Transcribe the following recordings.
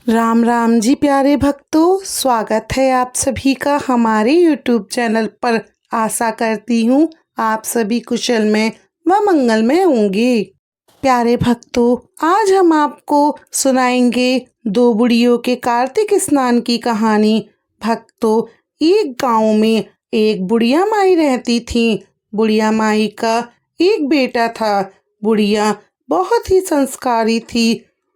राम राम जी प्यारे भक्तों, स्वागत है आप सभी का हमारे YouTube चैनल पर। आशा करती हूँ आप सभी कुशल में व मंगल में होंगे। प्यारे भक्तों, आज हम आपको सुनाएंगे दो बुढ़ियों के कार्तिक स्नान की कहानी। भक्तों, एक गांव में एक बुढ़िया माई रहती थी। बुढ़िया माई का एक बेटा था। बुढ़िया बहुत ही संस्कारी थी।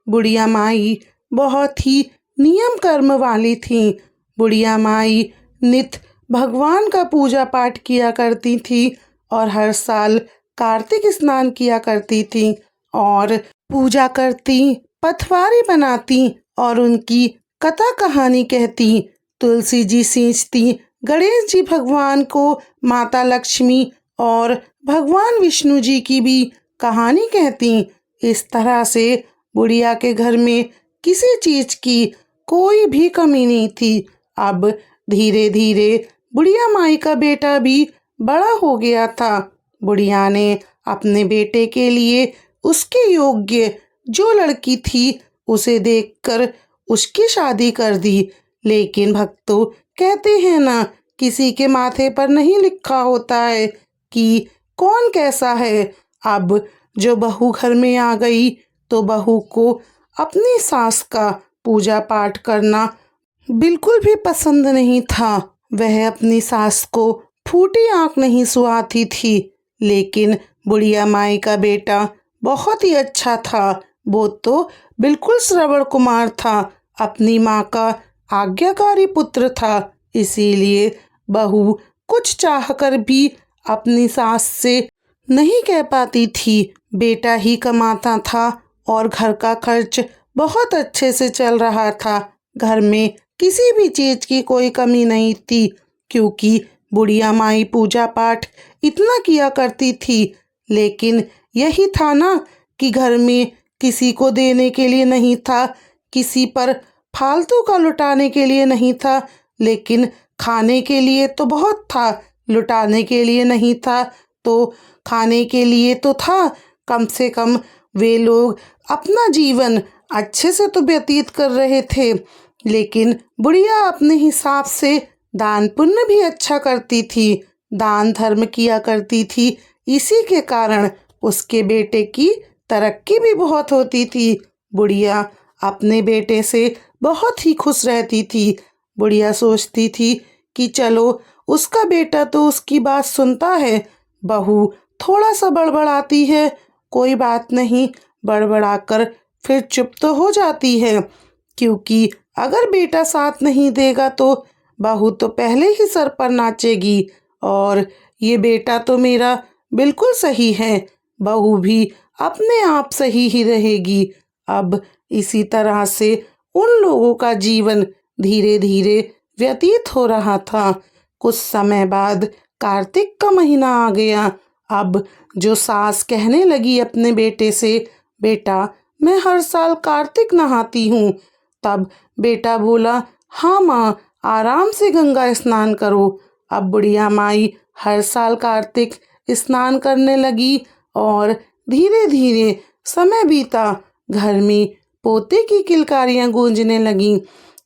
बुढ़िया माई बहुत ही नियम कर्म वाली थी। बुढ़िया माई नित भगवान का पूजा पाठ किया करती थी और हर साल कार्तिक स्नान किया करती थी और पूजा करती, पटवारी बनाती और उनकी कथा कहानी कहती, तुलसी जी सींचती, गणेश जी भगवान को, माता लक्ष्मी और भगवान विष्णु जी की भी कहानी कहती। इस तरह से बुढ़िया के घर में किसी चीज की कोई भी कमी नहीं थी। अब धीरे धीरे बुढ़िया माई का बेटा भी बड़ा हो गया था। बुढ़िया ने अपने बेटे के लिए उसके योग्य जो लड़की थी उसे देखकर उसकी शादी कर दी। लेकिन भक्तों, कहते हैं ना, किसी के माथे पर नहीं लिखा होता है कि कौन कैसा है। अब जो बहू घर में आ गई तो बहू को अपनी सास का पूजा पाठ करना बिल्कुल भी पसंद नहीं था। वह अपनी सास को फूटी आंख नहीं सुहाती थी। लेकिन बुढ़िया माई का बेटा बहुत ही अच्छा था। वो तो बिल्कुल श्रवण कुमार था, अपनी माँ का आज्ञाकारी पुत्र था। इसीलिए बहू कुछ चाहकर भी अपनी सास से नहीं कह पाती थी। बेटा ही कमाता था और घर का खर्च बहुत अच्छे से चल रहा था। घर में किसी भी चीज की कोई कमी नहीं थी, क्योंकि बुढ़िया माई पूजा पाठ इतना किया करती थी। लेकिन यही था ना कि घर में किसी को देने के लिए नहीं था, किसी पर फालतू का लुटाने के लिए नहीं था। लेकिन खाने के लिए तो बहुत था, लुटाने के लिए नहीं था। तो खाने के लिए तो था। कम से कम वे लोग अपना जीवन अच्छे से तो व्यतीत कर रहे थे। लेकिन बुढ़िया अपने हिसाब से दान पुण्य भी अच्छा करती थी, दान धर्म किया करती थी। इसी के कारण उसके बेटे की तरक्की भी बहुत होती थी। बुढ़िया अपने बेटे से बहुत ही खुश रहती थी। बुढ़िया सोचती थी कि चलो, उसका बेटा तो उसकी बात सुनता है, बहू थोड़ा सा बड़बड़ाती है, कोई बात नहीं, बड़बड़ाकर फिर चुप तो हो जाती है। क्योंकि अगर बेटा साथ नहीं देगा तो बहू तो पहले ही सर पर नाचेगी और ये बेटा तो मेरा बिल्कुल सही है, बहू भी अपने आप सही ही रहेगी। अब इसी तरह से उन लोगों का जीवन धीरे धीरे व्यतीत हो रहा था। कुछ समय बाद कार्तिक का महीना आ गया। अब जो सास कहने लगी अपने बेटे से, बेटा मैं हर साल कार्तिक नहाती हूँ। तब बेटा बोला, हाँ माँ, आराम से गंगा स्नान करो। अब बुढ़िया माई हर साल कार्तिक स्नान करने लगी और धीरे धीरे समय बीता। घर में पोते की किलकारियाँ गूंजने लगीं।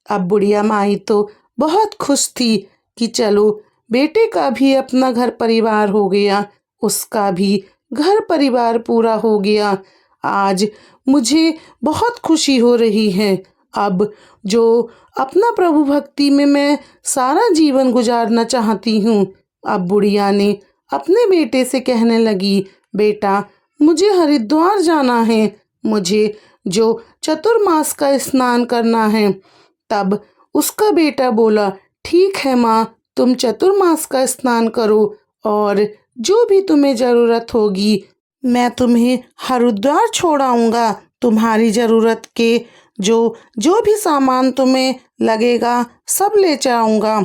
अब बुढ़िया माई तो बहुत खुश थी कि चलो, बेटे का भी अपना घर परिवार हो गया, उसका भी घर परिवार पूरा हो गया। आज मुझे बहुत खुशी हो रही है। अब जो अपना प्रभु भक्ति में मैं सारा जीवन गुजारना चाहती हूँ। अब बुढ़िया ने अपने बेटे से कहने लगी, बेटा मुझे हरिद्वार जाना है, मुझे जो चतुर्मास का स्नान करना है। तब उसका बेटा बोला, ठीक है माँ, तुम चतुर्मास का स्नान करो और जो भी तुम्हें ज़रूरत होगी मैं तुम्हें हरिद्वार छोड़ाऊंगा। तुम्हारी ज़रूरत के जो जो भी सामान तुम्हें लगेगा सब ले जाऊंगा।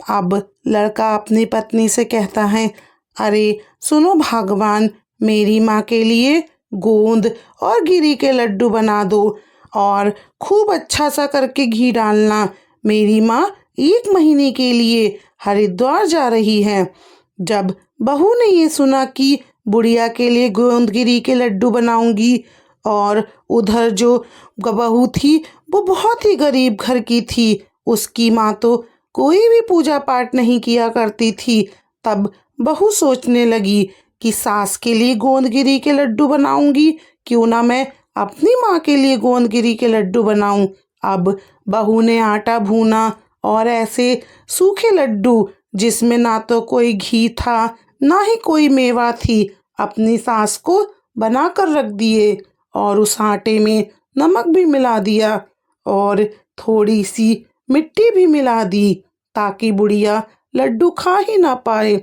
अब लड़का अपनी पत्नी से कहता है, अरे सुनो भगवान, मेरी माँ के लिए गोंद और गिरी के लड्डू बना दो और खूब अच्छा सा करके घी डालना। मेरी माँ 1 महीने के लिए हरिद्वार जा रही है। जब बहू ने ये सुना कि बुढ़िया के लिए गोंदगिरी के लड्डू बनाऊंगी और उधर जो बहू थी वो बहुत ही गरीब घर की थी। उसकी माँ तो कोई भी पूजा पाठ नहीं किया करती थी। तब बहू सोचने लगी कि सास के लिए गोंदगिरी के लड्डू बनाऊंगी, क्यों ना मैं अपनी माँ के लिए गोंदगिरी के लड्डू बनाऊं। अब बहू ने आटा भूना और ऐसे सूखे लड्डू जिसमें ना तो कोई घी था ना ही कोई मेवा थी अपनी सास को बना कर रख दिए और उस आटे में नमक भी मिला दिया और थोड़ी सी मिट्टी भी मिला दी ताकि बुढ़िया लड्डू खा ही ना पाए।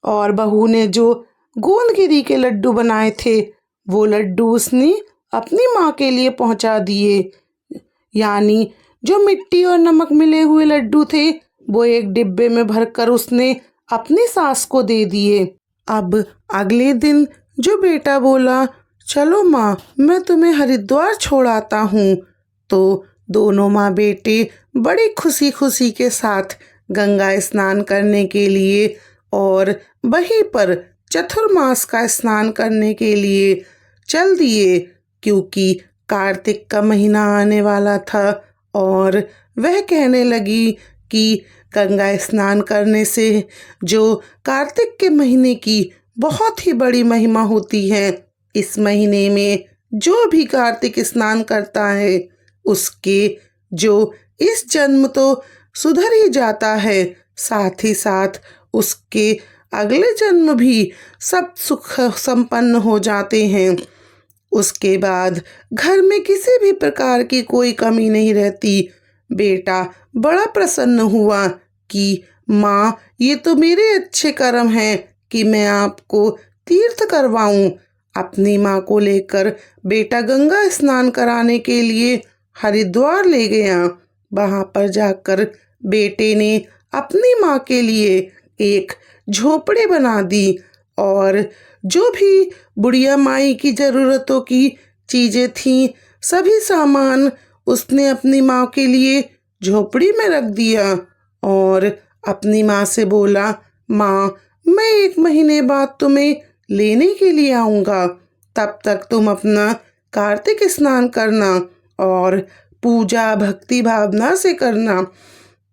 और बहू ने जो गोंदगिरी के लड्डू बनाए थे वो लड्डू उसने अपनी माँ के लिए पहुंचा दिए। यानी जो मिट्टी और नमक मिले हुए लड्डू थे वो एक डिब्बे में भरकर उसने अपनी सास को दे दिए। अब अगले दिन जो बेटा बोला, चलो माँ मैं तुम्हें हरिद्वार छोड़ आता हूँ, तो दोनों माँ बेटे बड़ी खुशी खुशी के साथ गंगा स्नान करने के लिए और वहीं पर चतुर्मास का स्नान करने के लिए चल दिए, क्योंकि कार्तिक का महीना आने वाला था। और वह कहने लगी कि गंगा स्नान करने से जो कार्तिक के महीने की बहुत ही बड़ी महिमा होती है। इस महीने में जो भी कार्तिक स्नान करता है उसके जो इस जन्म तो सुधर ही जाता है, साथ ही साथ उसके अगले जन्म भी सब सुख संपन्न हो जाते हैं। उसके बाद घर में किसी भी प्रकार की कोई कमी नहीं रहती। बेटा बड़ा प्रसन्न हुआ कि माँ ये तो मेरे अच्छे कर्म हैं कि मैं आपको तीर्थ करवाऊं। अपनी माँ को लेकर बेटा गंगा स्नान कराने के लिए हरिद्वार ले गया। वहां पर जाकर बेटे ने अपनी माँ के लिए एक झोपड़ी बना दी और जो भी बुढ़िया माई की ज़रूरतों की चीज़ें थीं सभी सामान उसने अपनी माँ के लिए झोपड़ी में रख दिया और अपनी माँ से बोला, माँ मैं 1 महीने बाद तुम्हें लेने के लिए आऊँगा, तब तक तुम अपना कार्तिक स्नान करना और पूजा भक्ति भावना से करना।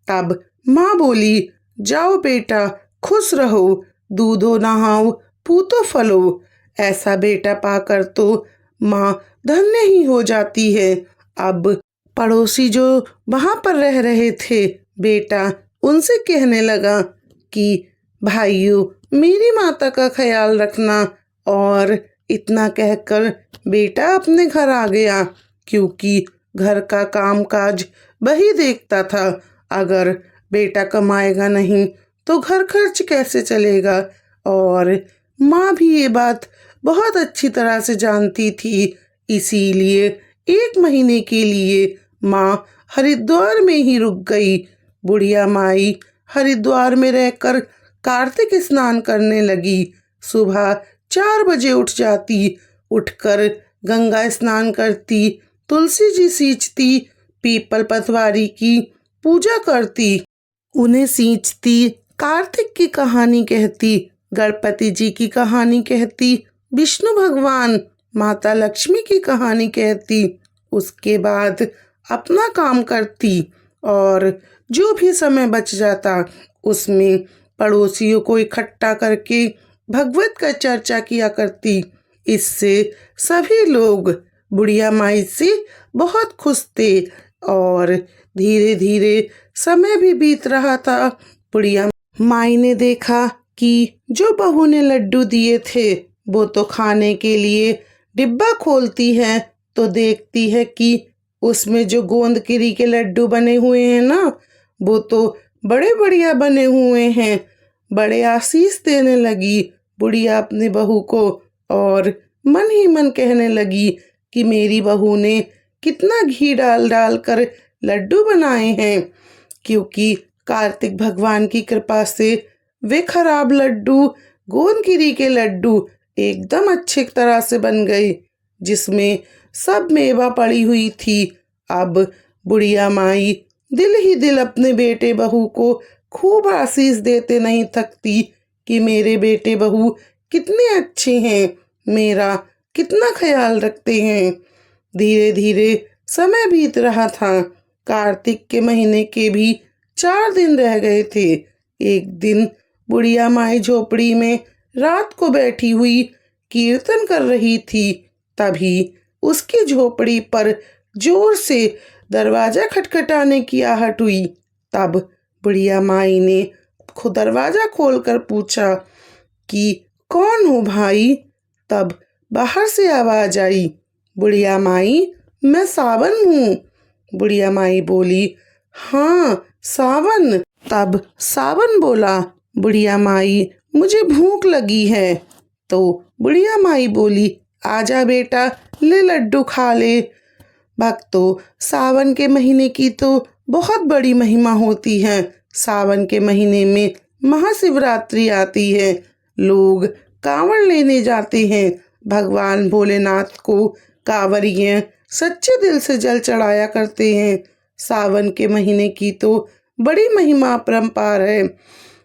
तब माँ बोली, जाओ बेटा खुश रहो, दूधो नहाओ पूतो फलो। ऐसा बेटा पाकर तो माँ धन्य ही हो जाती है। अब पड़ोसी जो वहां पर रह रहे थे बेटा उनसे कहने लगा कि भाइयों मेरी माता का ख्याल रखना। और इतना कहकर बेटा अपने घर आ गया, क्योंकि घर का कामकाज वही देखता था। अगर बेटा कमाएगा नहीं तो घर खर्च कैसे चलेगा। और माँ भी ये बात बहुत अच्छी तरह से जानती थी, इसीलिए 1 महीने के लिए माँ हरिद्वार में ही रुक गई। बुढ़िया माई हरिद्वार में रहकर कार्तिक स्नान करने लगी। सुबह 4 बजे उठ जाती, उठकर गंगा स्नान करती, तुलसी जी सींचती, पीपल पतवारी की पूजा करती, उन्हें सींचती, कार्तिक की कहानी कहती, गणपति जी की कहानी कहती, विष्णु भगवान माता लक्ष्मी की कहानी कहती। उसके बाद अपना काम करती और जो भी समय बच जाता उसमें पड़ोसियों को इकट्ठा करके भगवत का चर्चा किया करती। इससे सभी लोग बुढ़िया माई से बहुत खुश थे और धीरे धीरे समय भी बीत रहा था। बुढ़िया माई ने देखा कि जो बहू ने लड्डू दिए थे वो तो खाने के लिए डिब्बा खोलती है तो देखती है कि उसमें जो गोंदगिरी के लड्डू बने हुए हैं ना वो तो बड़े बढ़िया बने हुए हैं। बड़े आशीष देने लगी बुढ़िया अपनी बहू को और मन ही मन कहने लगी कि मेरी बहू ने कितना घी डाल डाल कर लड्डू बनाए हैं, क्योंकि कार्तिक भगवान की कृपा से वे खराब लड्डू गोंदगिरी के लड्डू एकदम अच्छी तरह से बन गए, जिसमें सब मेवा पड़ी हुई थी। अब बुढ़िया माई दिल ही दिल अपने बेटे बहू को खूब आशीष देते नहीं थकती कि मेरे बेटे बहू कितने अच्छे हैं, मेरा कितना ख्याल रखते हैं। धीरे धीरे समय बीत रहा था। कार्तिक के महीने के भी 4 दिन रह गए थे। एक दिन बुढ़िया माई झोपड़ी में रात को बैठी हुई कीर्तन कर रही थी। तभी उसकी झोपड़ी पर जोर से दरवाजा खटखटाने की आहट हुई। तब बुढ़िया माई ने दरवाजा खोलकर पूछा कि कौन हो भाई। तब बाहर से आवाज आई, बुढ़िया माई, मैं सावन हूँ। बुढ़िया माई बोली, हाँ सावन। तब सावन बोला, बुढ़िया माई, मुझे भूख लगी है। तो बुढ़िया माई बोली, आजा बेटा, ले लड्डू खा ले। भक्तों, सावन के महीने की तो बहुत बड़ी महिमा होती है। सावन के महीने में महाशिवरात्रि आती है। लोग कांवड़ लेने जाते हैं। भगवान भोलेनाथ को कांवड़िए सच्चे दिल से जल चढ़ाया करते हैं। सावन के महीने की तो बड़ी महिमा अपरंपार है।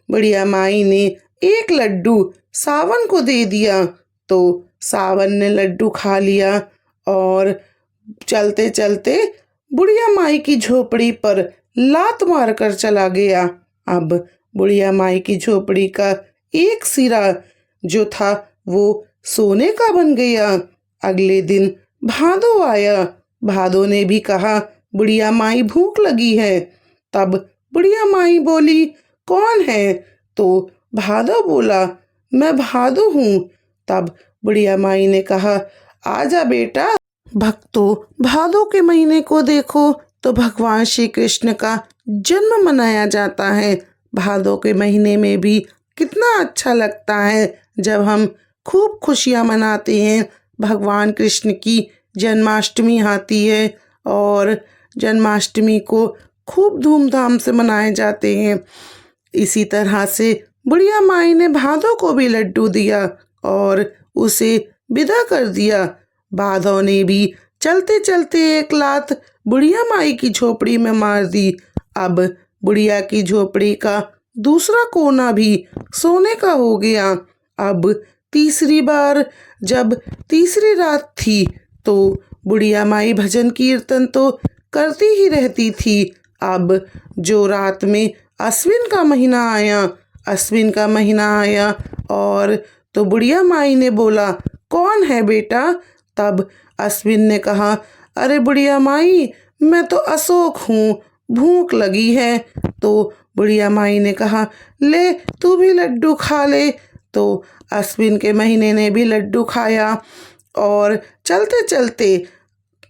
बुढ़िया माई ने एक लड्डू सावन को दे दिया तो सावन ने लड्डू खा लिया और चलते चलते बुढ़िया माई की झोपड़ी पर लात मारकर चला गया। अब बुढ़िया माई की झोपड़ी का एक सिरा जो था वो सोने का बन गया। अगले दिन भादो आया। भादो ने भी कहा, बुढ़िया माई भूख लगी है। तब बुढ़िया माई बोली, कौन है। तो भादो बोला, मैं भादो हूँ। तब बुढ़िया माई ने कहा, आजा बेटा। भक्तों, भादो के महीने को देखो तो भगवान श्री कृष्ण का जन्म मनाया जाता है। भादो के महीने में भी कितना अच्छा लगता है जब हम खूब खुशियाँ मनाते हैं। भगवान कृष्ण की जन्माष्टमी आती है और जन्माष्टमी को खूब धूमधाम से मनाए जाते हैं। इसी तरह से बुढ़िया माई ने भादो को भी लड्डू दिया और उसे विदा कर दिया। भादो ने भी चलते चलते एक लात बुढ़िया माई की झोपड़ी में मार दी। अब बुढ़िया की झोपड़ी का दूसरा कोना भी सोने का हो गया। अब तीसरी बार जब तीसरी रात थी तो बुढ़िया माई भजन कीर्तन तो करती ही रहती थी। अब जो रात में अश्विन का महीना आया और तो बुढ़िया माई ने बोला, कौन है बेटा। तब अश्विन ने कहा, अरे बुढ़िया माई, मैं तो अशोक हूँ, भूख लगी है। तो बुढ़िया माई ने कहा, ले तू भी लड्डू खा ले। तो अश्विन के महीने ने भी लड्डू खाया और चलते चलते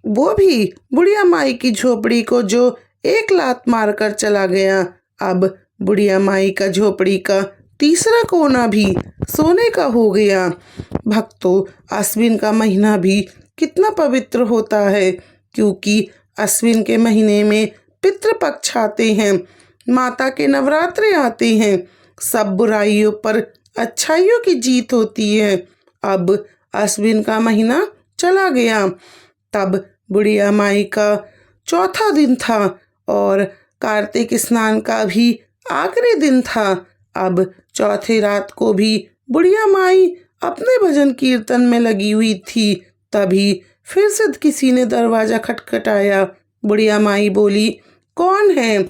वो भी बुढ़िया माई की झोपड़ी को जो एक लात मारकर चला गया। अब बुढ़िया माई का झोपड़ी का तीसरा कोना भी सोने का हो गया। भक्तों, अश्विन का महीना भी कितना पवित्र होता है क्योंकि अश्विन के महीने में पितृपक्ष आते हैं, माता के नवरात्रे आते हैं, सब बुराइयों पर अच्छाइयों की जीत होती है। अब अश्विन का महीना चला गया। तब बुढ़िया माई का चौथा दिन था और कार्तिक स्नान का भी आखिरी दिन था। अब चौथी रात को भी बुढ़िया माई अपने भजन कीर्तन में लगी हुई थी। तभी फिर से किसी ने दरवाजा खटखटाया। बुढ़िया माई बोली, कौन है।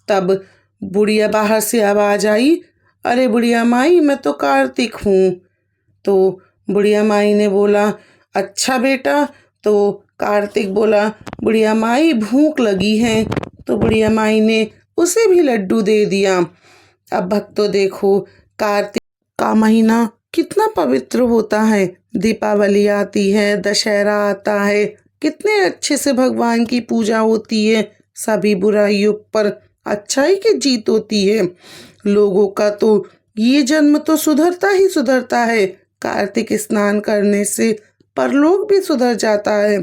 तब बुढ़िया बाहर से आवाज आई, अरे बुढ़िया माई, मैं तो कार्तिक हूँ। तो बुढ़िया माई ने बोला, अच्छा बेटा। तो कार्तिक बोला, बुढ़िया माई भूख लगी है। तो बुढ़िया माई ने उसे भी लड्डू दे दिया। अब भक्तों देखो, कार्तिक का महीना कितना पवित्र होता है। दीपावली आती है, दशहरा आता है, कितने अच्छे से भगवान की पूजा होती है। सभी बुराइयों पर अच्छाई की जीत होती है। लोगों का तो ये जन्म तो सुधरता ही सुधरता है। कार्तिक स्नान करने से परलोक भी सुधर जाता है।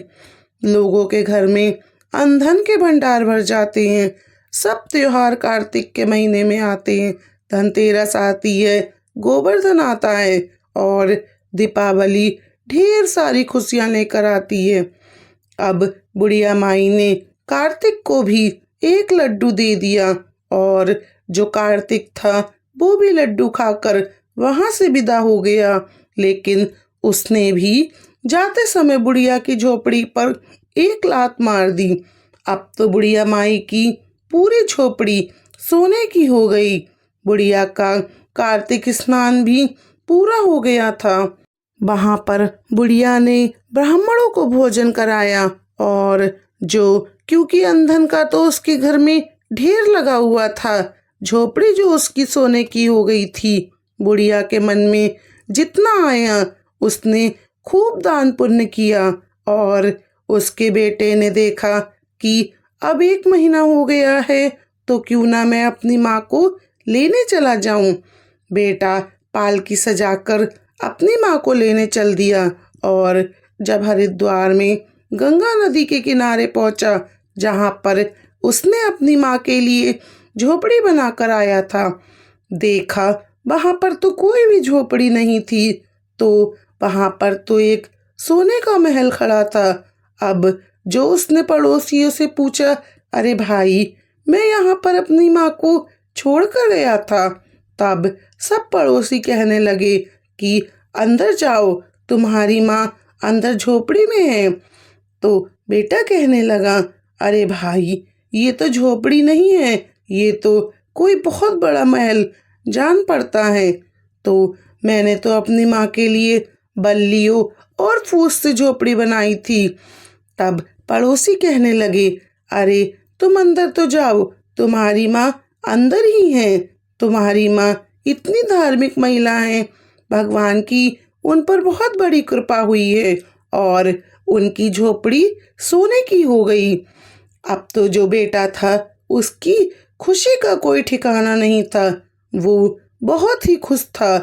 लोगों के घर में अन्न के भंडार भर जाते हैं। सब त्योहार कार्तिक के महीने में आते हैं। धनतेरस आती है, गोवर्धन आता है और दीपावली ढेर सारी खुशियाँ लेकर आती है। अब बुढ़िया माई ने कार्तिक को भी एक लड्डू दे दिया और जो कार्तिक था वो भी लड्डू खाकर वहाँ से विदा हो गया। लेकिन उसने भी जाते समय बुढ़िया की झोपड़ी पर एक लात मार दी। अब तो बुढ़िया माई की पूरी झोपड़ी सोने की हो गई। बुढ़िया का कार्तिक स्नान भी पूरा हो गया था। वहां पर बुढ़िया ने ब्राह्मणों को भोजन कराया और क्योंकि अंधन का तो उसके घर में ढेर लगा हुआ था, झोपड़ी जो उसकी सोने की हो गई थी। बुढ़िया के मन में जितना आया उसने खूब दान पुण्य किया और उसके बेटे ने देखा कि अब 1 महीना हो गया है तो क्यों ना मैं अपनी माँ को लेने चला जाऊं। बेटा पालकी सजाकर अपनी माँ को लेने चल दिया और जब हरिद्वार में गंगा नदी के किनारे पहुंचा, जहां पर उसने अपनी माँ के लिए झोपड़ी बनाकर आया था, देखा वहां पर तो कोई भी झोपड़ी नहीं थी, तो वहां पर तो एक सोने का महल खड़ा था। अब जो उसने पड़ोसियों से पूछा, अरे भाई मैं यहाँ पर अपनी माँ को छोड़ कर गया था, तब सब पड़ोसी कहने लगे कि अंदर जाओ, तुम्हारी माँ अंदर झोपड़ी में है। तो बेटा कहने लगा, अरे भाई ये तो झोपड़ी नहीं है, ये तो कोई बहुत बड़ा महल जान पड़ता है। तो मैंने तो अपनी माँ के लिए बल्लियों और फूस से झोपड़ी बनाई थी। तब पड़ोसी कहने लगे, अरे तुम अंदर तो जाओ, तुम्हारी माँ अंदर ही है। तुम्हारी माँ इतनी धार्मिक महिला है, भगवान की उन पर बहुत बड़ी कृपा हुई है और उनकी झोपड़ी सोने की हो गई। अब तो जो बेटा था उसकी खुशी का कोई ठिकाना नहीं था, वो बहुत ही खुश था।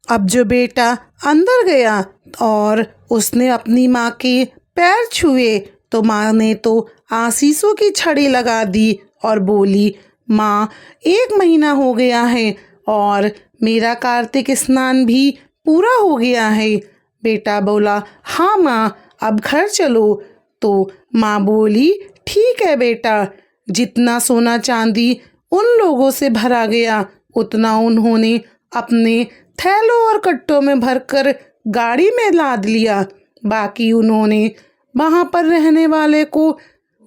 अब जो बेटा अंदर गया और उसने अपनी माँ के पैर छुए तो माँ ने तो आशीषों की छड़ी लगा दी और बोली, माँ 1 महीना हो गया है और मेरा कार्तिक स्नान भी पूरा हो गया है। बेटा बोला, हाँ माँ अब घर चलो। तो माँ बोली, ठीक है बेटा। जितना सोना चांदी उन लोगों से भरा गया उतना उन्होंने अपने थैलों और कट्टों में भरकर गाड़ी में लाद लिया। बाकी उन्होंने वहां पर रहने वाले को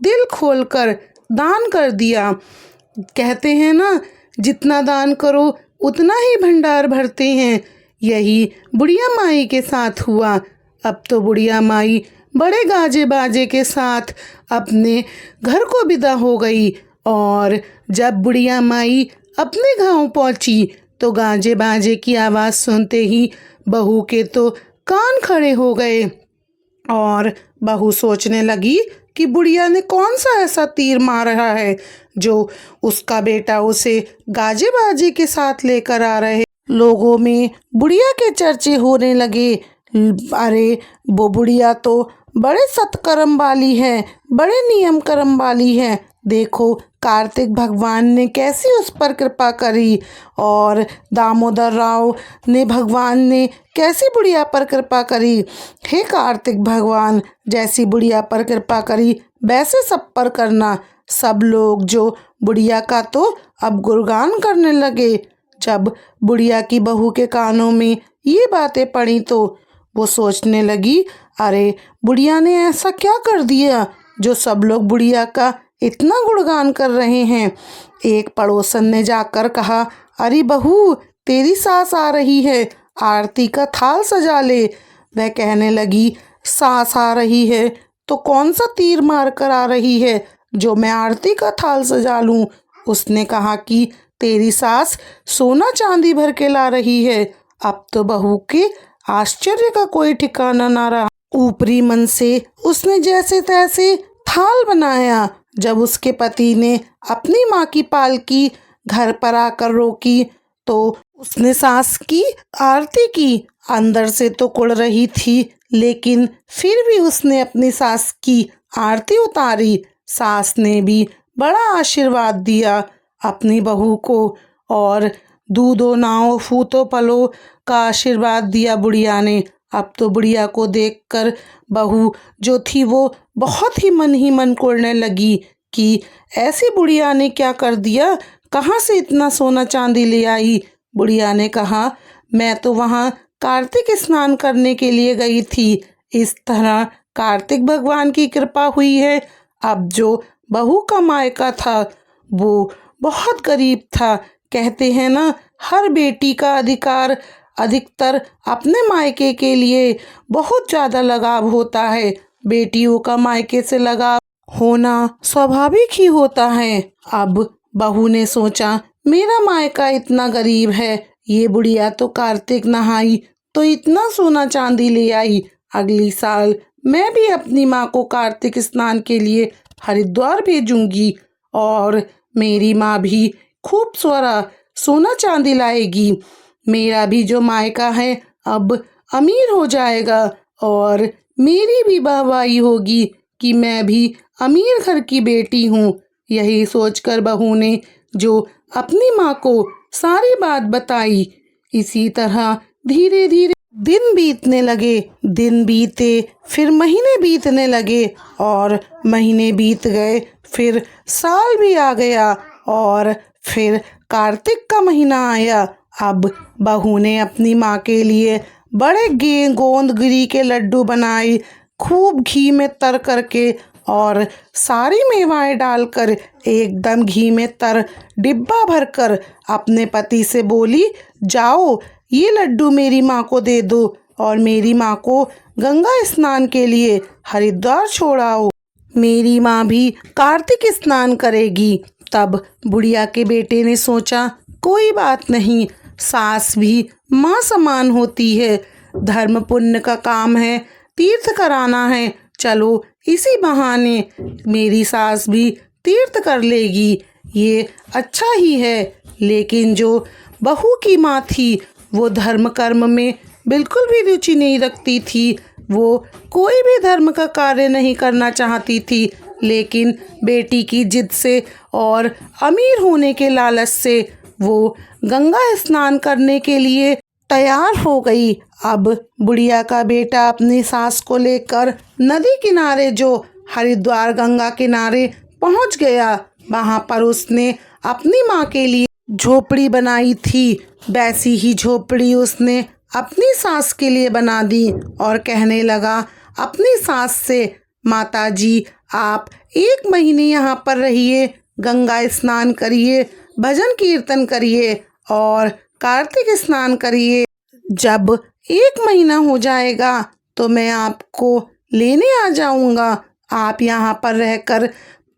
दिल खोलकर दान कर दिया। कहते हैं ना, जितना दान करो उतना ही भंडार भरते हैं। यही बुढ़िया माई के साथ हुआ। अब तो बुढ़िया माई बड़े गाजे बाजे के साथ अपने घर को विदा हो गई और जब बुढ़िया माई अपने गांव पहुंची तो गाजे बाजे की आवाज़ सुनते ही बहू के तो कान खड़े हो गए और बहू सोचने लगी कि बुढ़िया ने कौन सा ऐसा तीर मारा है जो उसका बेटा उसे गाजे बाजे के साथ लेकर आ रहे। लोगों में बुढ़िया के चर्चे होने लगे, अरे वो बुढ़िया तो बड़े सत्कर्म वाली है, बड़े नियम कर्म वाली है। देखो कार्तिक भगवान ने कैसी उस पर कृपा करी और दामोदर राव ने भगवान ने कैसी बुढ़िया पर कृपा करी। हे कार्तिक भगवान, जैसी बुढ़िया पर कृपा करी वैसे सब पर करना। सब लोग जो बुढ़िया का तो अब गुणगान करने लगे। जब बुढ़िया की बहू के कानों में ये बातें पड़ी तो वो सोचने लगी, अरे बुढ़िया ने ऐसा क्या कर दिया जो सब लोग बुढ़िया का इतना गुणगान कर रहे हैं। एक पड़ोसन ने जाकर कहा, अरे बहू तेरी सास आ रही है, आरती का थाल सजा ले। वह कहने लगी, सास आ रही है तो कौन सा तीर मार कर आ रही है जो मैं आरती का थाल सजा लूं। उसने कहा कि तेरी सास सोना चांदी भर के ला रही है। अब तो बहू के आश्चर्य का कोई ठिकाना ना रहा। ऊपरी मन से उसने जैसे तैसे थाल बनाया। जब उसके पति ने अपनी माँ की पालकी घर पर आकर रोकी तो उसने सास की आरती की। अंदर से तो कुढ़ रही थी लेकिन फिर भी उसने अपनी सास की आरती उतारी। सास ने भी बड़ा आशीर्वाद दिया अपनी बहू को और दूधो नाव फूतो पलो का आशीर्वाद दिया बुढ़िया ने। अब तो बुढ़िया को देखकर बहू जो थी वो बहुत ही मन कोड़ने लगी कि ऐसी बुढ़िया ने क्या कर दिया, कहाँ से इतना सोना चांदी ले आई। बुढ़िया ने कहा, मैं तो वहाँ कार्तिक स्नान करने के लिए गई थी, इस तरह कार्तिक भगवान की कृपा हुई है। अब जो बहू का मायका था वो बहुत गरीब था। कहते हैं ना, हर बेटी का अधिकार अधिकतर अपने मायके के लिए बहुत ज़्यादा लगाव होता है। बेटियों का मायके से लगाव होना स्वाभाविक ही होता है। अब बहू ने सोचा, मेरा मायका इतना गरीब है, ये बुढ़िया तो कार्तिक नहाई तो इतना सोना चांदी ले आई। अगली साल मैं भी अपनी माँ को कार्तिक स्नान के लिए हरिद्वार भेजूंगी और मेरी माँ भी खूब सारा सोना चांदी लाएगी। मेरा भी जो मायका है अब अमीर हो जाएगा और मेरी भी वाहवाही होगी कि मैं भी अमीर घर की बेटी हूँ। यही सोचकर बहू ने जो अपनी माँ को सारी बात बताई। इसी तरह धीरे धीरे दिन बीतने लगे। दिन बीते, फिर महीने बीतने लगे और महीने बीत गए, फिर साल भी आ गया और फिर कार्तिक का महीना आया। अब बहू ने अपनी माँ के लिए बड़े गोंदगिरी के लड्डू बनाए, खूब घी में तर करके और सारी मेवाएं डालकर एकदम घी में तर डिब्बा भरकर अपने पति से बोली, जाओ ये लड्डू मेरी माँ को दे दो और मेरी माँ को गंगा स्नान के लिए हरिद्वार छोड़ाओ। मेरी माँ भी कार्तिक स्नान करेगी। तब बुढ़िया के बेटे ने सोचा, कोई बात नहीं, सास भी माँ समान होती है। धर्म पुण्य का काम है, तीर्थ कराना है, चलो इसी बहाने मेरी सास भी तीर्थ कर लेगी, ये अच्छा ही है। लेकिन जो बहू की माँ थी वो धर्म कर्म में बिल्कुल भी रुचि नहीं रखती थी। वो कोई भी धर्म का कार्य नहीं करना चाहती थी, लेकिन बेटी की जिद से और अमीर होने के लालच से वो गंगा स्नान करने के लिए तैयार हो गई। अब बुढ़िया का बेटा अपनी सास को लेकर नदी किनारे, जो हरिद्वार गंगा किनारे पहुंच गया। वहां पर उसने अपनी माँ के लिए झोपड़ी बनाई थी, वैसी ही झोपड़ी उसने अपनी सास के लिए बना दी और कहने लगा अपनी सास से, माता जी आप 1 महीने यहाँ पर रहिए, गंगा स्नान करिए, भजन कीर्तन करिए और कार्तिक स्नान करिए। जब 1 महीना हो जाएगा तो मैं आपको लेने आ जाऊंगा। आप यहाँ पर रहकर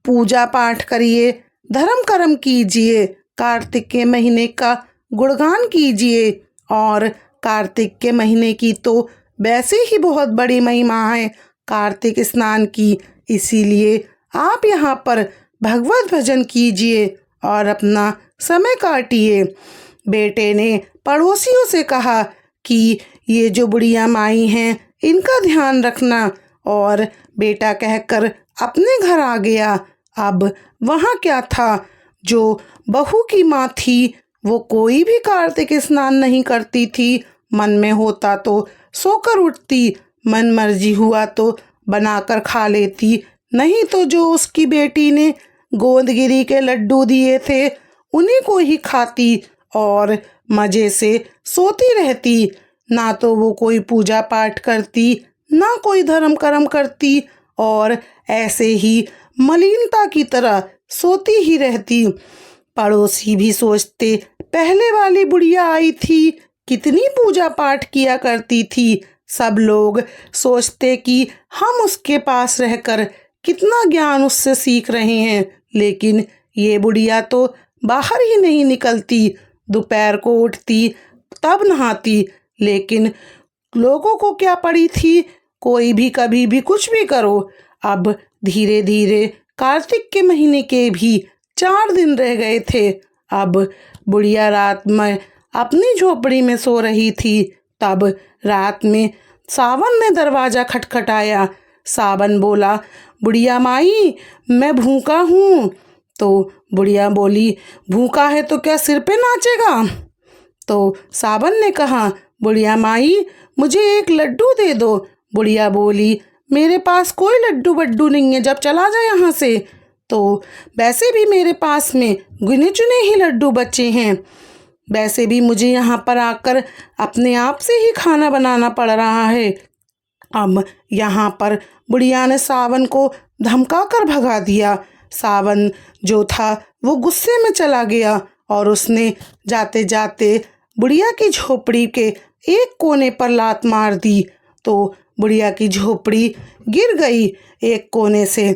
पूजा पाठ करिए, धर्म कर्म कीजिए, कार्तिक के महीने का गुणगान कीजिए। और कार्तिक के महीने की तो वैसे ही बहुत बड़ी महिमा है कार्तिक स्नान की, इसीलिए आप यहाँ पर भगवत भजन कीजिए और अपना समय काटिए। बेटे ने पड़ोसियों से कहा कि ये जो बुढ़िया माई हैं इनका ध्यान रखना, और बेटा कहकर अपने घर आ गया। अब वहाँ क्या था, जो बहू की माँ थी वो कोई भी कार्तिक स्नान नहीं करती थी। मन में होता तो सोकर उठती, मन मर्जी हुआ तो बनाकर खा लेती, नहीं तो जो उसकी बेटी ने गोंदगिरी के लड्डू दिए थे उन्हीं को ही खाती और मज़े से सोती रहती। ना तो वो कोई पूजा पाठ करती, ना कोई धर्म कर्म करती और ऐसे ही मलिनता की तरह सोती ही रहती। पड़ोसी भी सोचते, पहले वाली बुढ़िया आई थी, कितनी पूजा पाठ किया करती थी। सब लोग सोचते कि हम उसके पास रहकर कितना ज्ञान उससे सीख रहे हैं, लेकिन ये बुढ़िया तो बाहर ही नहीं निकलती, दोपहर को उठती तब नहाती। लेकिन लोगों को क्या पड़ी थी, कोई भी कभी भी कुछ भी करो। अब धीरे धीरे कार्तिक के महीने के भी 4 दिन रह गए थे। अब बुढ़िया रात में अपनी झोपड़ी में सो रही थी। तब रात में सावन ने दरवाज़ा खटखटाया। सावन बोला, बुढ़िया माई मैं भूखा हूँ। तो बुढ़िया बोली, भूखा है तो क्या सिर पे नाचेगा? तो सावन ने कहा, बुढ़िया माई मुझे 1 लड्डू दे दो। बुढ़िया बोली, मेरे पास कोई लड्डू वड्डू नहीं है, जब चला जाए यहाँ से। तो वैसे भी मेरे पास में गिने चुने ही लड्डू बचे हैं, वैसे भी मुझे यहाँ पर आकर अपने आप से ही खाना बनाना पड़ रहा है। अब यहाँ पर बुढ़िया ने सावन को धमका कर भगा दिया। सावन जो था वो गुस्से में चला गया और उसने जाते जाते बुढ़िया की झोपड़ी के एक कोने पर लात मार दी तो बुढ़िया की झोपड़ी गिर गई एक कोने से।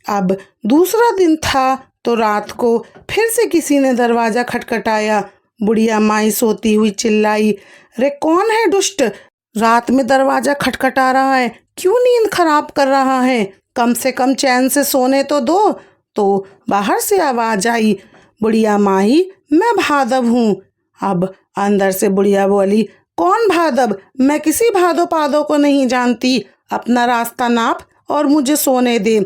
अब दूसरा दिन था तो रात को फिर से किसी ने दरवाज़ा खटखटाया। बुढ़िया माई सोती हुई चिल्लाई, रे कौन है दुष्ट, रात में दरवाज़ा खटखटा रहा है, क्यों नींद खराब कर रहा है, कम से कम चैन से सोने तो दो। तो बाहर से आवाज़ आई, बुढ़िया माई मैं भादव हूँ। अब अंदर से बुढ़िया बोली, कौन भादव, मैं किसी भादो पादो को नहीं जानती, अपना रास्ता नाप और मुझे सोने दे।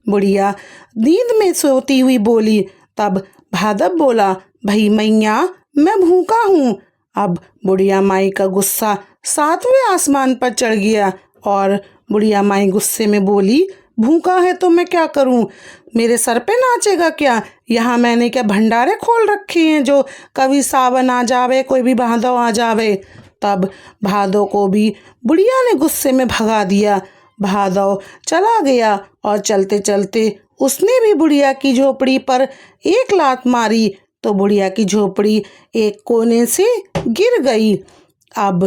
बुढ़िया नींद में सोती हुई बोली। तब भादव बोला, भई मैया मैं भूखा हूँ। अब बुढ़िया माई का गुस्सा 7वें आसमान पर चढ़ गया और बुढ़िया माई गुस्से में बोली, भूखा है तो मैं क्या करूं, मेरे सर पे नाचेगा क्या, यहाँ मैंने क्या भंडारे खोल रखे हैं जो कभी सावन आ जावे कोई भी भादव आ जावे। तब भादव को भी बुढ़िया ने गुस्से में भगा दिया। भादव चला गया और चलते चलते उसने भी बुढ़िया की झोपड़ी पर एक लात मारी तो बुढ़िया की झोपड़ी एक कोने से गिर गई। अब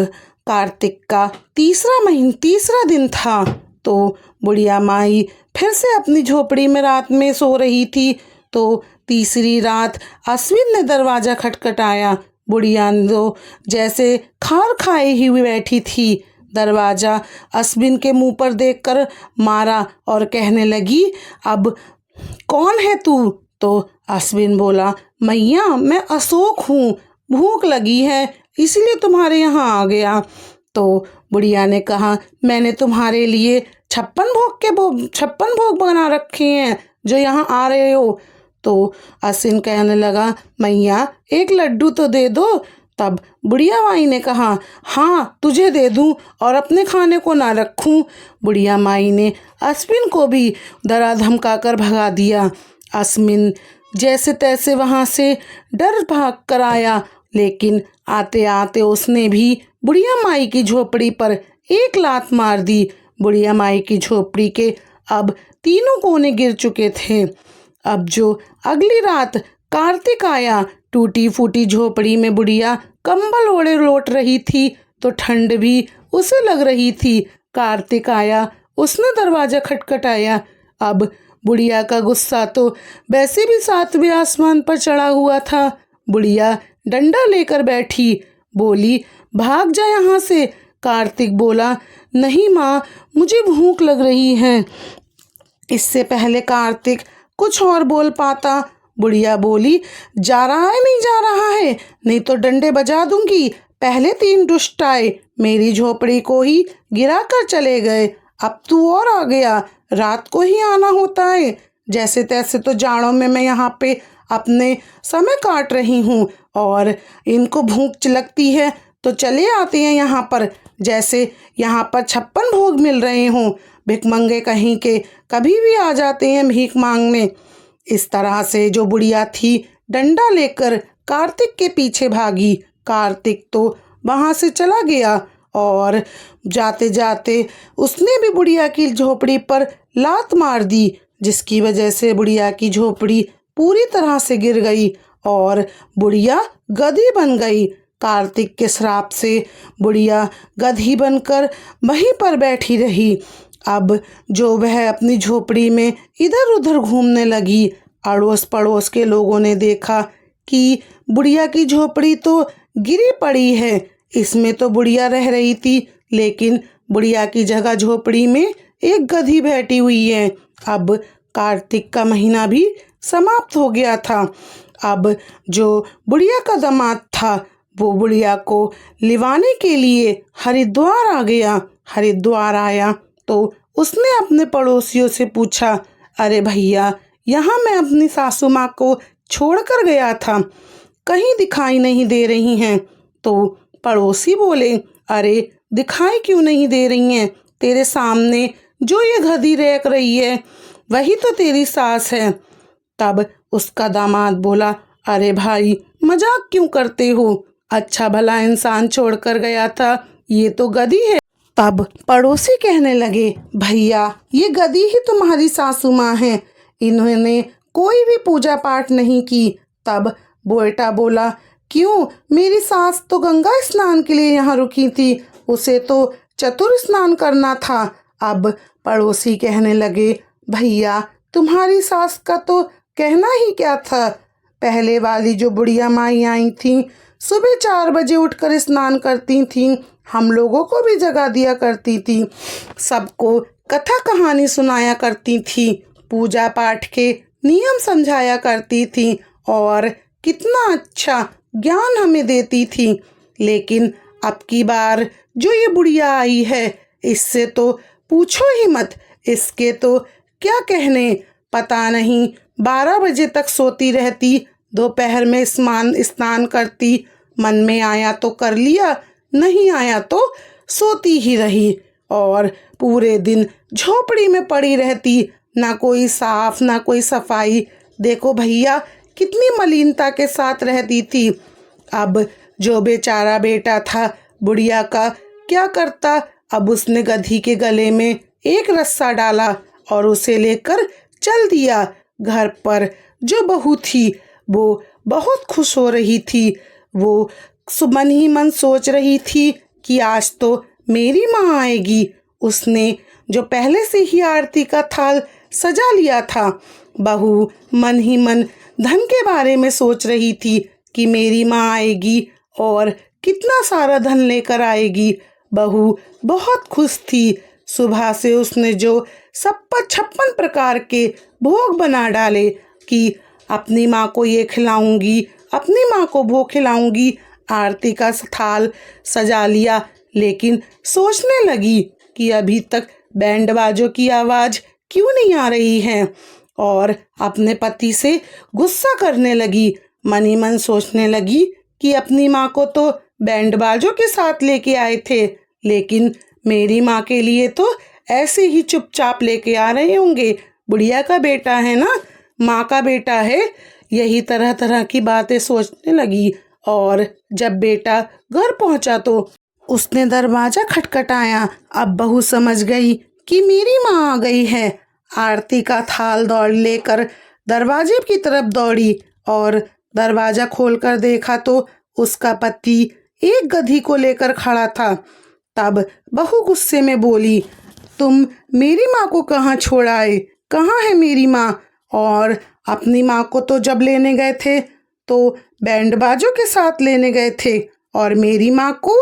कार्तिक का तीसरा दिन था तो बुढ़िया माई फिर से अपनी झोपड़ी में रात में सो रही थी तो तीसरी रात अश्विन ने दरवाज़ा खटखटाया। बुढ़िया तो जैसे खार खाए हुई बैठी थी। दरवाज़ा अश्विन के मुंह पर देखकर मारा और कहने लगी, अब कौन है तू। तो अश्विन बोला, मैया मैं अशोक हूँ, भूख लगी है इसलिए तुम्हारे यहाँ आ गया। तो बुढ़िया ने कहा, मैंने तुम्हारे लिए 56 भोग बना रखे हैं जो यहाँ आ रहे हो। तो अश्विन कहने लगा, मैया एक लड्डू तो दे दो। तब बुढ़िया माई ने कहा, हाँ तुझे दे दूँ और अपने खाने को ना रखूँ। बुढ़िया माई ने अश्विन को भी डरा धमका कर भगा दिया। अश्विन जैसे तैसे वहाँ से डर भाग कर आया, लेकिन आते आते उसने भी बुढ़िया माई की झोपड़ी पर एक लात मार दी। बुढ़िया माई की झोपड़ी के अब तीनों कोने गिर चुके थे। अब जो अगली रात कार्तिक आया, टूटी फूटी झोपड़ी में बुढ़िया कंबल ओढ़े लौट रही थी तो ठंड भी उसे लग रही थी। कार्तिक आया, उसने दरवाज़ा खटखटाया। अब बुढ़िया का गुस्सा तो वैसे भी 7वें आसमान पर चढ़ा हुआ था। बुढ़िया डंडा लेकर बैठी, बोली, भाग जा यहाँ से। कार्तिक बोला, नहीं माँ मुझे भूख लग रही है। इससे पहले कार्तिक कुछ और बोल पाता, बुढ़िया बोली, जा रहा है नहीं जा रहा है, नहीं तो डंडे बजा दूंगी। पहले 3 दुष्ट आए, मेरी झोपड़ी को ही गिरा कर चले गए, अब तू और आ गया, रात को ही आना होता है। जैसे तैसे तो जाड़ों में मैं यहाँ पे अपने समय काट रही हूँ और इनको भूख लगती है तो चले आते हैं यहाँ पर, जैसे यहाँ पर 56 भोग मिल रहे हों। भिखमंगे कहीं के कभी भी आ जाते हैं भीख मांगने। इस तरह से जो बुढ़िया थी डंडा लेकर कार्तिक के पीछे भागी। कार्तिक तो वहाँ से चला गया और जाते जाते उसने भी बुढ़िया की झोपड़ी पर लात मार दी, जिसकी वजह से बुढ़िया की झोपड़ी पूरी तरह से गिर गई और बुढ़िया गधी बन गई। कार्तिक के श्राप से बुढ़िया गधी बनकर वहीं पर बैठी रही। अब जो वह अपनी झोपड़ी में इधर उधर घूमने लगी, अड़ोस पड़ोस के लोगों ने देखा कि बुढ़िया की झोपड़ी तो गिरी पड़ी है, इसमें तो बुढ़िया रह रही थी, लेकिन बुढ़िया की जगह झोपड़ी में एक गधी बैठी हुई है। अब कार्तिक का महीना भी समाप्त हो गया था। अब जो बुढ़िया का दामाद था वो बुढ़िया को लिवाने के लिए हरिद्वार आ गया। हरिद्वार आया तो उसने अपने पड़ोसियों से पूछा, अरे भैया यहाँ मैं अपनी सासू माँ को छोड़कर गया था, कहीं दिखाई नहीं दे रही हैं। तो पड़ोसी बोले, अरे दिखाई क्यों नहीं दे रही हैं, तेरे सामने जो ये गधी रह रही है वही तो तेरी सास है। तब उसका दामाद बोला, अरे भाई मजाक क्यों करते हो, अच्छा भला इंसान छोड़कर गया था, ये तो गधी है। तब पड़ोसी कहने लगे, भैया ये गधी ही तुम्हारी सासू माँ है, इन्होंने कोई भी पूजा पाठ नहीं की। तब बेटा बोला, क्यों, मेरी सास तो गंगा स्नान के लिए यहाँ रुकी थी, उसे तो चतुर स्नान करना था। अब पड़ोसी कहने लगे, भैया तुम्हारी सास का तो कहना ही क्या था, पहले वाली जो बुढ़िया माई आई थी सुबह 4 बजे उठकर स्नान करती थीं, हम लोगों को भी जगा दिया करती थी, सबको कथा कहानी सुनाया करती थी, पूजा पाठ के नियम समझाया करती थी और कितना अच्छा ज्ञान हमें देती थी। लेकिन अब की बार जो ये बुढ़िया आई है, इससे तो पूछो ही मत, इसके तो क्या कहने, पता नहीं 12 बजे तक सोती रहती, दोपहर में स्नान करती, मन में आया तो कर लिया, नहीं आया तो सोती ही रही और पूरे दिन झोपड़ी में पड़ी रहती, ना कोई साफ ना कोई सफाई। देखो भैया कितनी मलिनता के साथ रहती थी। अब जो बेचारा बेटा था बुढ़िया का क्या करता, अब उसने गधी के गले में एक रस्सा डाला और उसे लेकर चल दिया घर पर। जो बहू थी वो बहुत खुश हो रही थी, वो मन ही मन सोच रही थी कि आज तो मेरी माँ आएगी। उसने जो पहले से ही आरती का थाल सजा लिया था, बहू मन ही मन धन के बारे में सोच रही थी कि मेरी माँ आएगी और कितना सारा धन लेकर आएगी। बहू बहुत खुश थी। सुबह से उसने जो 56 प्रकार के भोग बना डाले कि अपनी माँ को ये खिलाऊंगी, अपनी माँ को वो खिलाऊंगी, आरती का थाल सजा लिया। लेकिन सोचने लगी कि अभी तक बैंड बाजों की आवाज़ क्यों नहीं आ रही है और अपने पति से गुस्सा करने लगी। मन ही मन सोचने लगी कि अपनी माँ को तो बैंड बाजों के साथ लेके आए थे, लेकिन मेरी माँ के लिए तो ऐसे ही चुपचाप लेके आ रहे होंगे, बुढ़िया का बेटा है ना, माँ का बेटा है। यही तरह तरह की बातें सोचने लगी और जब बेटा घर पहुंचा तो उसने दरवाज़ा खटखटाया। अब बहू समझ गई कि मेरी माँ आ गई है। आरती का थाल दौड़ लेकर दरवाजे की तरफ दौड़ी और दरवाज़ा खोलकर देखा तो उसका पति एक गधी को लेकर खड़ा था। तब बहू गुस्से में बोली, तुम मेरी माँ को कहाँ छोड़ आए, कहाँ है मेरी माँ? और अपनी माँ को तो जब लेने गए थे तो बैंड बाजों के साथ लेने गए थे और मेरी माँ को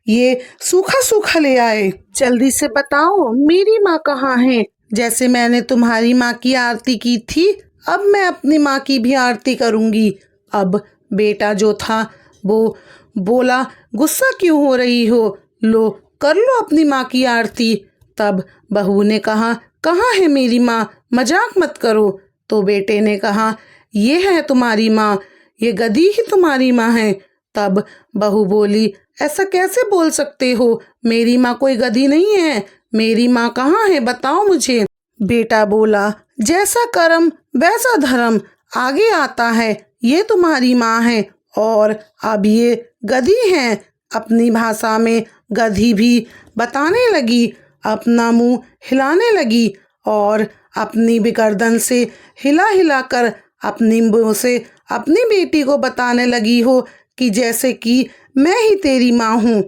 ये सूखा सूखा ले आए। जल्दी से बताओ मेरी माँ कहाँ है? जैसे मैंने तुम्हारी माँ की आरती की थी, अब मैं अपनी माँ की भी आरती करूँगी। अब बेटा जो था वो बोला, गुस्सा क्यों हो रही हो, लो कर लो अपनी माँ की आरती। तब बहू ने कहा, कहाँ है मेरी माँ, मजाक मत करो। तो बेटे ने कहा, ये है तुम्हारी माँ, ये गधी ही तुम्हारी माँ है। तब बहू बोली, ऐसा कैसे बोल सकते हो, मेरी माँ कोई गधी नहीं है, मेरी माँ कहाँ है, बताओ मुझे। बेटा बोला, जैसा कर्म वैसा धर्म, आगे आता है, ये तुम्हारी माँ है और अब ये गधी हैं। अपनी भाषा में गधी भी बताने लगी, अपना मुंह हिलाने लगी और अपनी भी गर्दन से हिला हिला कर अपनी मुंह से अपनी बेटी को बताने लगी हो कि जैसे कि मैं ही तेरी माँ हूँ।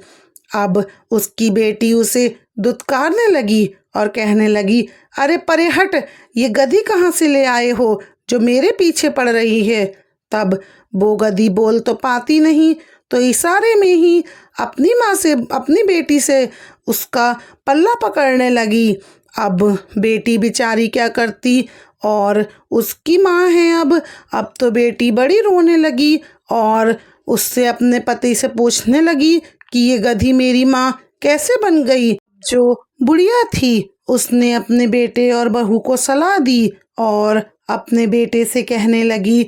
अब उसकी बेटी उसे दुत्कारने लगी और कहने लगी, अरे परे हट, ये गधी कहाँ से ले आए हो जो मेरे पीछे पड़ रही है। तब वो गधी बोल तो पाती नहीं, तो इशारे में ही अपनी माँ से, अपनी बेटी से उसका पल्ला पकड़ने लगी। अब बेटी बेचारी क्या करती, और उसकी माँ है। अब तो बेटी बड़ी रोने लगी और उससे अपने पति से पूछने लगी कि ये गधी मेरी माँ कैसे बन गई। जो बुढ़िया थी उसने अपने बेटे और बहू को सलाह दी और अपने बेटे से कहने लगी,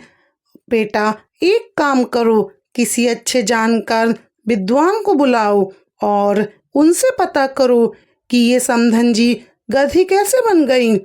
बेटा एक काम करो, किसी अच्छे जानकार विद्वान को बुलाओ और उनसे पता करो कि ये समधन जी गधी कैसे बन गई।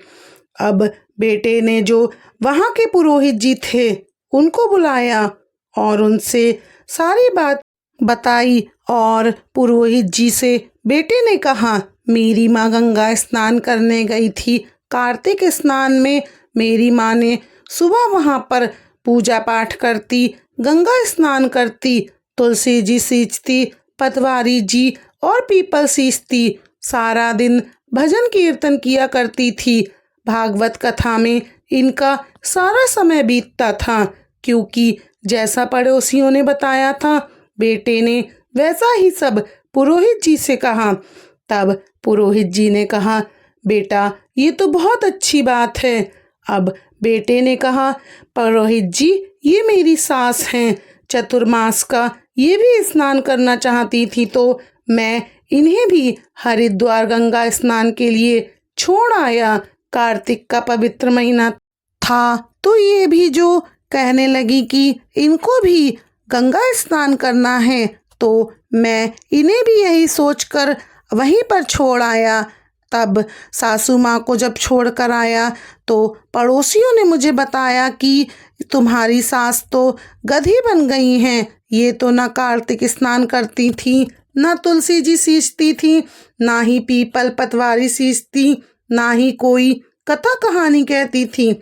अब बेटे ने जो वहाँ के पुरोहित जी थे उनको बुलाया और उनसे सारी बात बताई और पुरोहित जी से बेटे ने कहा, मेरी माँ गंगा स्नान करने गई थी कार्तिक स्नान में। मेरी माँ ने सुबह वहां पर पूजा पाठ करती, गंगा स्नान करती, तुलसी जी सींचती, पतवारी जी और पीपल सींचती, सारा दिन भजन कीर्तन किया करती थी। भागवत कथा में इनका सारा समय बीतता था, क्योंकि जैसा पड़ोसियों ने बताया था बेटे ने वैसा ही सब पुरोहित जी से कहा। तब पुरोहित जी ने कहा, बेटा ये तो बहुत अच्छी बात है। अब बेटे ने कहा, पुरोहित जी ये मेरी सास हैं, चतुर्मास का ये भी स्नान करना चाहती थी तो मैं इन्हें भी हरिद्वार गंगा स्नान के लिए छोड़ आया। कार्तिक का पवित्र महीना था तो ये भी जो कहने लगी कि इनको भी गंगा स्नान करना है, तो मैं इन्हें भी यही सोचकर वहीं पर छोड़ आया। तब सासू माँ को जब छोड़ कर आया तो पड़ोसियों ने मुझे बताया कि तुम्हारी सास तो गधी बन गई हैं। ये तो ना कार्तिक स्नान करती थी, ना तुलसी जी सींचती थी, ना ही पीपल पतवारी सींचती, ना ही कोई कथा कहानी कहती थी।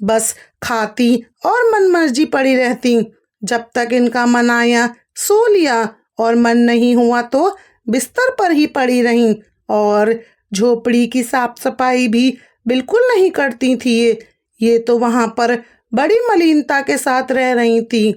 बस खाती और मनमर्जी पड़ी रहती। जब तक इनका मन आया सो लिया और मन नहीं हुआ तो बिस्तर पर ही पड़ी रहीं। और झोपड़ी की साफ सफाई भी बिल्कुल नहीं करती थी। ये तो वहां पर बड़ी मलिनता के साथ रह रही थी।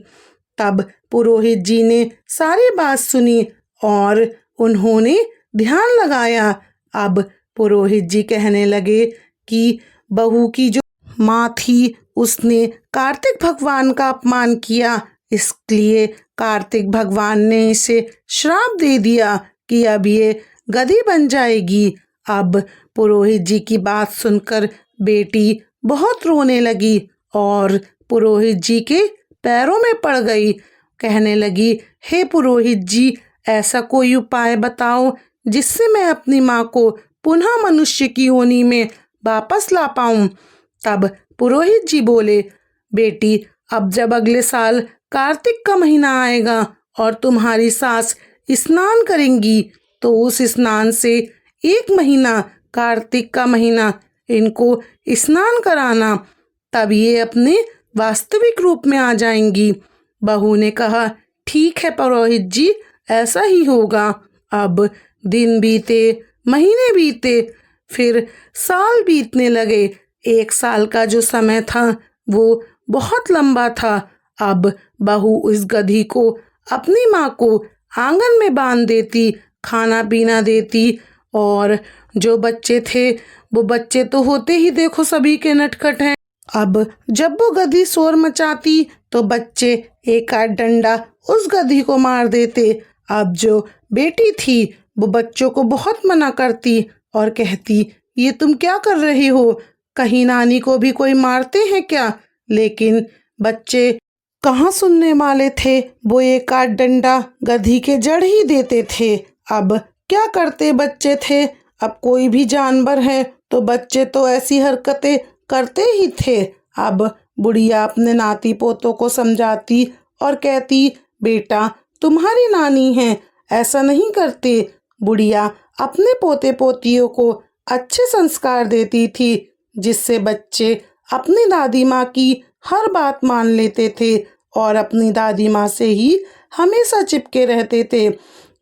तब पुरोहित जी ने सारी बात सुनी और उन्होंने ध्यान लगाया। अब पुरोहित जी कहने लगे कि बहू की जो माँ थी उसने कार्तिक भगवान का अपमान किया, इसलिए कार्तिक भगवान ने इसे श्राप दे दिया कि अब ये गधी बन जाएगी। अब पुरोहित जी की बात सुनकर बेटी बहुत रोने लगी और पुरोहित जी के पैरों में पड़ गई। कहने लगी, हे पुरोहित जी, ऐसा कोई उपाय बताओ जिससे मैं अपनी माँ को पुनः मनुष्य की योनि में वापस ला पाऊं। तब पुरोहित जी बोले, बेटी अब जब अगले साल कार्तिक का महीना आएगा और तुम्हारी सास स्नान करेंगी तो उस स्नान से 1 महीना कार्तिक का महीना इनको स्नान कराना, तब ये अपने वास्तविक रूप में आ जाएंगी। बहू ने कहा, ठीक है पुरोहित जी, ऐसा ही होगा। अब दिन बीते, महीने बीते, फिर साल बीतने लगे। 1 साल का जो समय था वो बहुत लंबा था। अब बहू उस गधी को अपनी माँ को आंगन में बांध देती, खाना पीना देती, और जो बच्चे थे वो बच्चे तो होते ही देखो सभी के नटखट हैं। अब जब वो गधी शोर मचाती तो बच्चे एक आध डंडा उस गधी को मार देते। अब जो बेटी थी वो बच्चों को बहुत मना करती और कहती, ये तुम क्या कर रही हो, कहीं नानी को भी कोई मारते हैं क्या। लेकिन बच्चे कहाँ सुनने वाले थे, वो एक आध डंडा गधी के जड़ ही देते थे। अब क्या करते बच्चे थे, अब कोई भी जानवर है तो बच्चे तो ऐसी हरकतें करते ही थे। अब बुढ़िया अपने नाती पोतों को समझाती और कहती, बेटा तुम्हारी नानी है, ऐसा नहीं करते। बुढ़िया अपने पोते पोतियों को अच्छे संस्कार देती थी, जिससे बच्चे अपनी दादी माँ की हर बात मान लेते थे और अपनी दादी माँ से ही हमेशा चिपके रहते थे।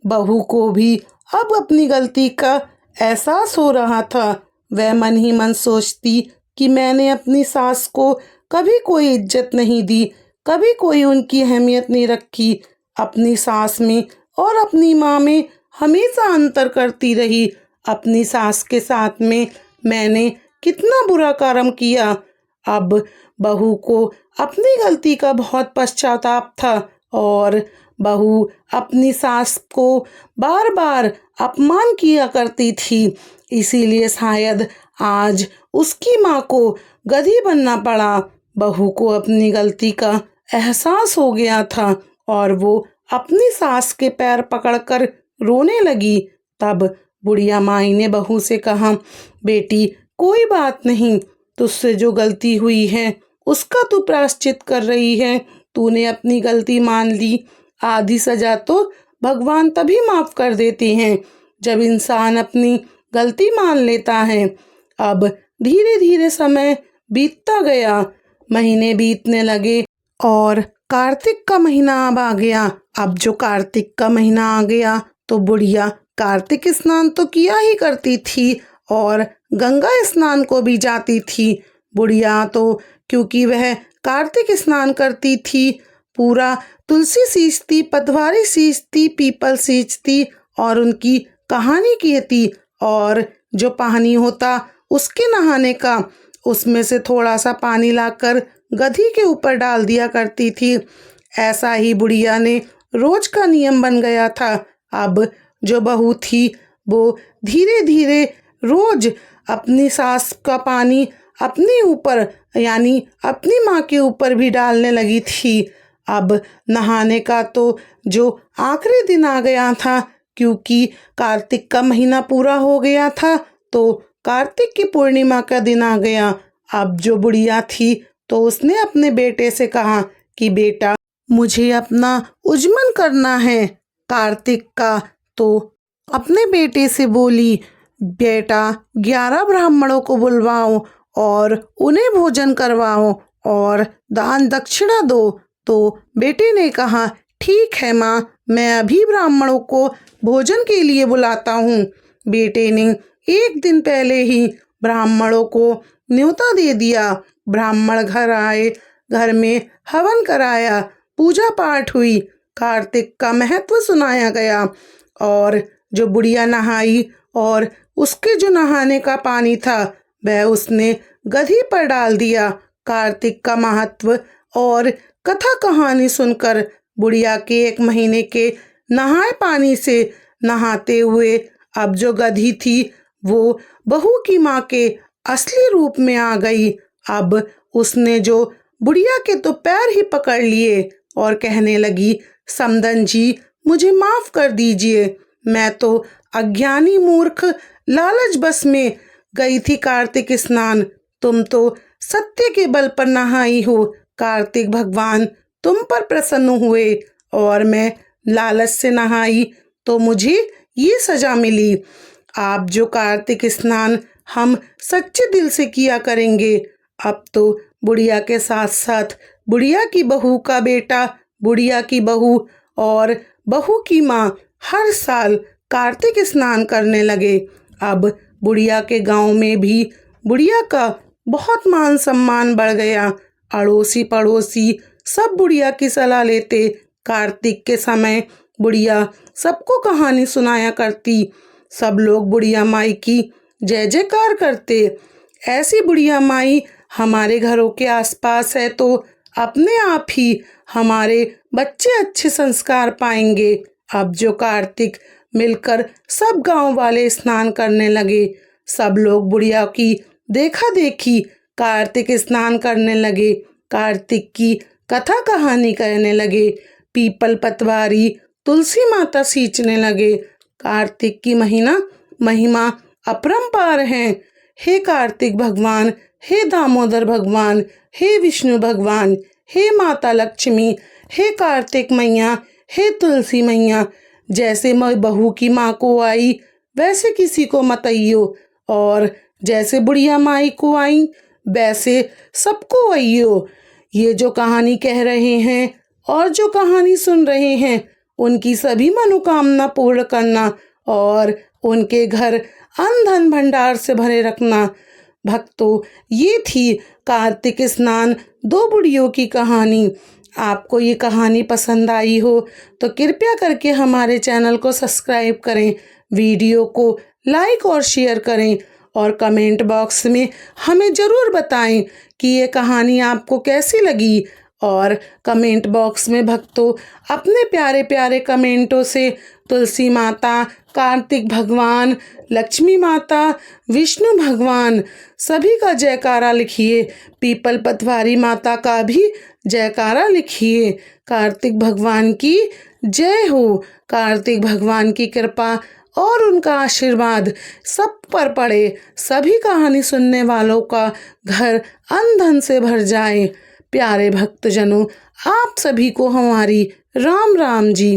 बहू को भी अब अपनी गलती का एहसास हो रहा था। वह मन ही मन सोचती कि मैंने अपनी सास को कभी कोई इज्जत नहीं दी, कभी कोई उनकी अहमियत नहीं रखी। अपनी सास में और अपनी माँ में हमेशा अंतर करती रही। अपनी सास के साथ में मैंने कितना बुरा कर्म किया। अब बहू को अपनी गलती का बहुत पश्चाताप था और बहू अपनी सास को बार बार अपमान किया करती थी। इसीलिए शायद आज उसकी माँ को गधी बनना पड़ा। बहू को अपनी गलती का एहसास हो गया था और वो अपनी सास के पैर पकड़कर रोने लगी। तब बुढ़िया माई ने बहू से कहा, बेटी कोई बात नहीं, तुझसे जो गलती हुई है उसका तू प्रायश्चित कर रही है। तूने अपनी गलती मान ली। आधी सजा तो भगवान तभी माफ कर देते हैं जब इंसान अपनी गलती मान लेता है। अब धीरे धीरे समय बीतता गया, महीने बीतने लगे और कार्तिक का महीना अब आ गया। अब जो कार्तिक का महीना आ गया तो बुढ़िया कार्तिक स्नान तो किया ही करती थी और गंगा स्नान को भी जाती थी। बुढ़िया तो क्योंकि वह कार्तिक स्नान करती थी, पूरा तुलसी सींचती, पतवारी सींचती, पीपल सींचती और उनकी कहानी कहती, और जो पानी होता उसके नहाने का, उसमें से थोड़ा सा पानी लाकर गधी के ऊपर डाल दिया करती थी। ऐसा ही बुढ़िया ने रोज का नियम बन गया था। अब जो बहू थी वो धीरे धीरे रोज अपनी सास का पानी अपने ऊपर यानी अपनी माँ के ऊपर भी डालने लगी थी। अब नहाने का तो जो आखिरी दिन आ गया था, क्योंकि कार्तिक का महीना पूरा हो गया था तो कार्तिक की पूर्णिमा का दिन आ गया। अब जो बुढ़िया थी तो उसने अपने बेटे से कहा कि बेटा, मुझे अपना उजमन करना है कार्तिक का। तो अपने बेटे से बोली, बेटा 11 ब्राह्मणों को बुलवाओ और उन्हें भोजन करवाओ और दान दक्षिणा दो। तो बेटे ने कहा, ठीक है माँ, मैं अभी ब्राह्मणों को भोजन के लिए बुलाता हूँ। बेटे ने एक दिन पहले ही ब्राह्मणों को न्योता दे दिया। ब्राह्मण घर आए, घर में हवन कराया, पूजा पाठ हुई, कार्तिक का महत्व सुनाया गया और जो बुढ़िया नहाई और उसके जो नहाने का पानी था वह उसने गधी पर डाल दिया। कार्तिक का महत्व और कथा कहानी सुनकर बुढ़िया के 1 महीने के नहाए पानी से नहाते हुए अब जो गधी थी वो बहू की माँ के असली रूप में आ गई। अब उसने जो बुढ़िया के तो पैर ही पकड़ लिए और कहने लगी, समदन जी, मुझे माफ कर दीजिए, मैं तो अज्ञानी मूर्ख लालच बस में गई थी कार्तिक स्नान। तुम तो सत्य के बल पर नहाई हो, कार्तिक भगवान तुम पर प्रसन्न हुए और मैं लालच से नहाई तो मुझे ये सजा मिली। आप जो कार्तिक स्नान हम सच्चे दिल से किया करेंगे। अब तो बुढ़िया के साथ साथ बुढ़िया की बहू का बेटा, बुढ़िया की बहू और बहू की माँ हर साल कार्तिक स्नान करने लगे। अब बुढ़िया के गांव में भी बुढ़िया का बहुत मान सम्मान बढ़ गया। अड़ोसी पड़ोसी सब बुढ़िया की सलाह लेते। कार्तिक के समय बुढ़िया सबको कहानी सुनाया करती। सब लोग बुढ़िया माई की जय जयकार करते। ऐसी बुढ़िया माई हमारे घरों के आसपास है तो अपने आप ही हमारे बच्चे अच्छे संस्कार पाएंगे। अब जो कार्तिक मिलकर सब गांव वाले स्नान करने लगे। सब लोग बुढ़िया की देखा देखी कार्तिक स्नान करने लगे, कार्तिक की कथा कहानी करने लगे, पीपल पतवारी तुलसी माता सींचने लगे। कार्तिक की महीना महिमा अपरंपार है। हे कार्तिक भगवान, हे दामोदर भगवान, हे विष्णु भगवान, हे माता लक्ष्मी, हे कार्तिक मैया, हे तुलसी मैया, जैसे मैं बहू की माँ को आई वैसे किसी को मत आइयो, और जैसे बुढ़िया माई को आई वैसे सबको आइयो। ये जो कहानी कह रहे हैं और जो कहानी सुन रहे हैं उनकी सभी मनोकामना पूर्ण करना और उनके घर अन्न धन भंडार से भरे रखना। भक्तों, ये थी कार्तिक स्नान 2 बुढ़ियों की कहानी। आपको ये कहानी पसंद आई हो तो कृपया करके हमारे चैनल को सब्सक्राइब करें, वीडियो को लाइक और शेयर करें और कमेंट बॉक्स में हमें ज़रूर बताएं कि ये कहानी आपको कैसी लगी। और कमेंट बॉक्स में भक्तों अपने प्यारे प्यारे कमेंटों से तुलसी माता, कार्तिक भगवान, लक्ष्मी माता, विष्णु भगवान सभी का जयकारा लिखिए। पीपल पतवारी माता का भी जयकारा लिखिए। कार्तिक भगवान की जय हो। कार्तिक भगवान की कृपा और उनका आशीर्वाद सब पर पड़े। सभी कहानी सुनने वालों का घर अन्न धन से भर जाए। प्यारे भक्तजनों, आप सभी को हमारी राम राम जी।